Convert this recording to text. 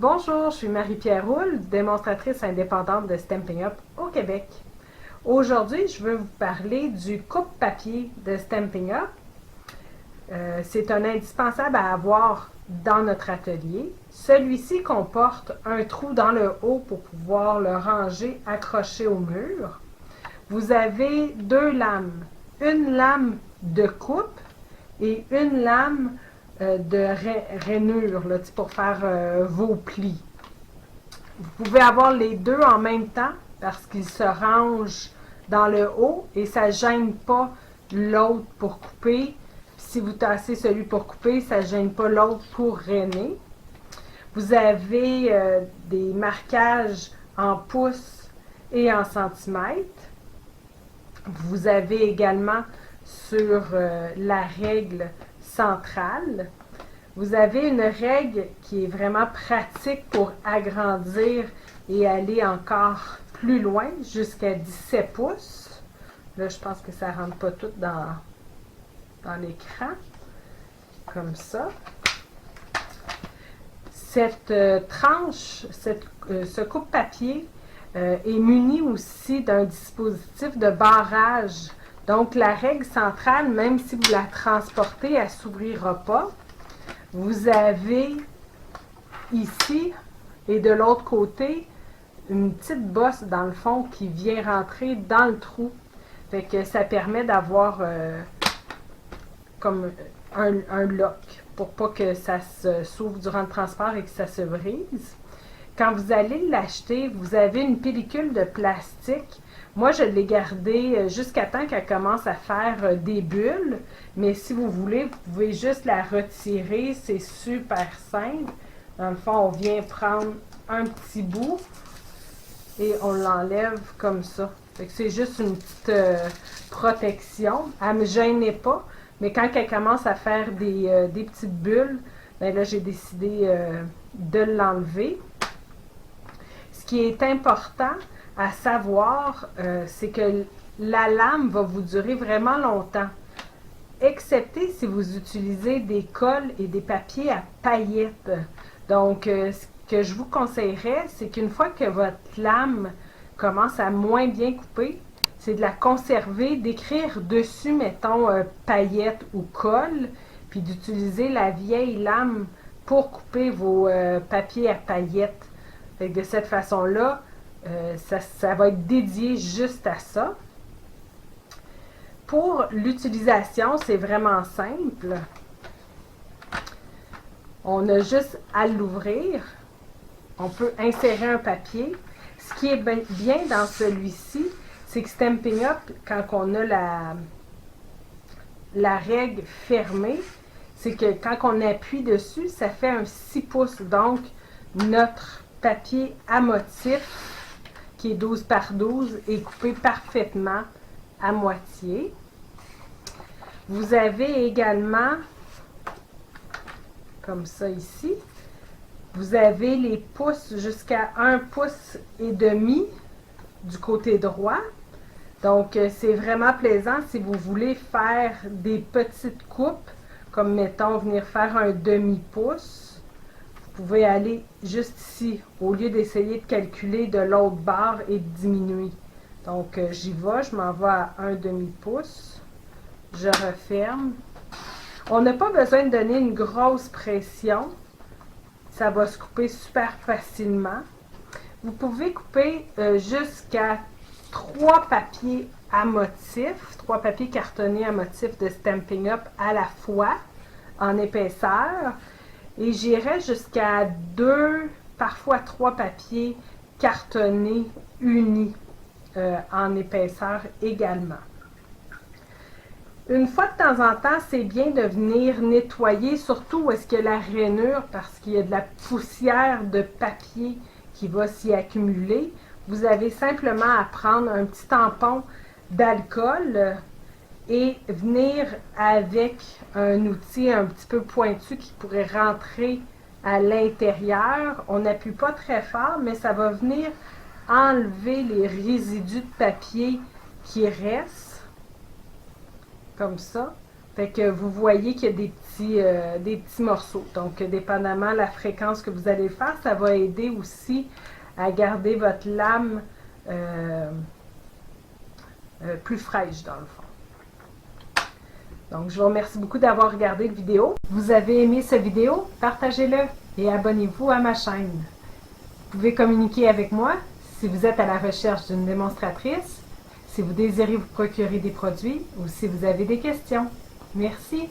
Bonjour, je suis Marie-Pierre Roule, démonstratrice indépendante de Stampin' Up au Québec. Aujourd'hui, je veux vous parler du coupe-papier de Stampin' Up. C'est un indispensable à avoir dans notre atelier. Celui-ci comporte un trou dans le haut pour pouvoir le ranger accroché au mur. Vous avez deux lames, une lame de coupe et une lame de rainure là, pour faire vos plis. Vous pouvez avoir les deux en même temps parce qu'ils se rangent dans le haut et ça ne gêne pas l'autre pour couper. Si vous tassez celui pour couper, ça ne gêne pas l'autre pour rainer. Vous avez des marquages en pouces et en centimètres. Vous avez également sur la règle centrale. Vous avez une règle qui est vraiment pratique pour agrandir et aller encore plus loin, jusqu'à 17 pouces. Là, je pense que ça ne rentre pas tout dans l'écran, comme ça. Cette tranche, ce coupe-papier est muni aussi d'un dispositif de barrage. Donc, la règle centrale, même si vous la transportez, elle ne s'ouvrira pas. Vous avez ici et de l'autre côté une petite bosse dans le fond qui vient rentrer dans le trou. Fait que ça permet d'avoir comme un lock pour pas que ça s'ouvre durant le transport et que ça se brise. Quand vous allez l'acheter, vous avez une pellicule de plastique. Moi, je l'ai gardée jusqu'à temps qu'elle commence à faire des bulles. Mais si vous voulez, vous pouvez juste la retirer. C'est super simple. Dans le fond, on vient prendre un petit bout et on l'enlève comme ça. C'est juste une petite protection. Elle ne me gênait pas. Mais quand elle commence à faire des petites bulles, ben là, j'ai décidé de l'enlever. Ce qui est important à savoir, c'est que la lame va vous durer vraiment longtemps, excepté si vous utilisez des colles et des papiers à paillettes. Donc, ce que je vous conseillerais, c'est qu'une fois que votre lame commence à moins bien couper, c'est de la conserver, d'écrire dessus, mettons, paillettes ou colle, puis d'utiliser la vieille lame pour couper vos papiers à paillettes. Fait que de cette façon-là, ça va être dédié juste à ça. Pour l'utilisation, c'est vraiment simple. On a juste à l'ouvrir. On peut insérer un papier. Ce qui est bien dans celui-ci, c'est que Stampin' Up, quand on a la règle fermée, c'est que quand on appuie dessus, ça fait un 6 pouces. Donc, notre papier à motif, qui est 12 par 12, est coupé parfaitement à moitié. Vous avez également, comme ça ici, vous avez les pouces jusqu'à 1 pouce et demi du côté droit. Donc, c'est vraiment plaisant si vous voulez faire des petites coupes, comme mettons venir faire un demi-pouce. Vous pouvez aller juste ici, au lieu d'essayer de calculer de l'autre barre et de diminuer. Donc, j'y vais, je m'en vais à un demi-pouce. Je referme. On n'a pas besoin de donner une grosse pression. Ça va se couper super facilement. Vous pouvez couper jusqu'à 3 papiers à motif, 3 papiers cartonnés à motif de Stampin' Up à la fois, en épaisseur. Et j'irai jusqu'à 2, parfois 3 papiers cartonnés unis en épaisseur également. Une fois de temps en temps, c'est bien de venir nettoyer, surtout où est-ce qu'il y a la rainure, parce qu'il y a de la poussière de papier qui va s'y accumuler. Vous avez simplement à prendre un petit tampon d'alcool et venir avec un outil un petit peu pointu qui pourrait rentrer à l'intérieur. On n'appuie pas très fort, mais ça va venir enlever les résidus de papier qui restent, comme ça. Fait que vous voyez qu'il y a des petits morceaux. Donc, dépendamment de la fréquence que vous allez faire, ça va aider aussi à garder votre lame plus fraîche dans le fond. Donc, je vous remercie beaucoup d'avoir regardé la vidéo. Vous avez aimé cette vidéo? Partagez-le et abonnez-vous à ma chaîne. Vous pouvez communiquer avec moi si vous êtes à la recherche d'une démonstratrice, si vous désirez vous procurer des produits ou si vous avez des questions. Merci.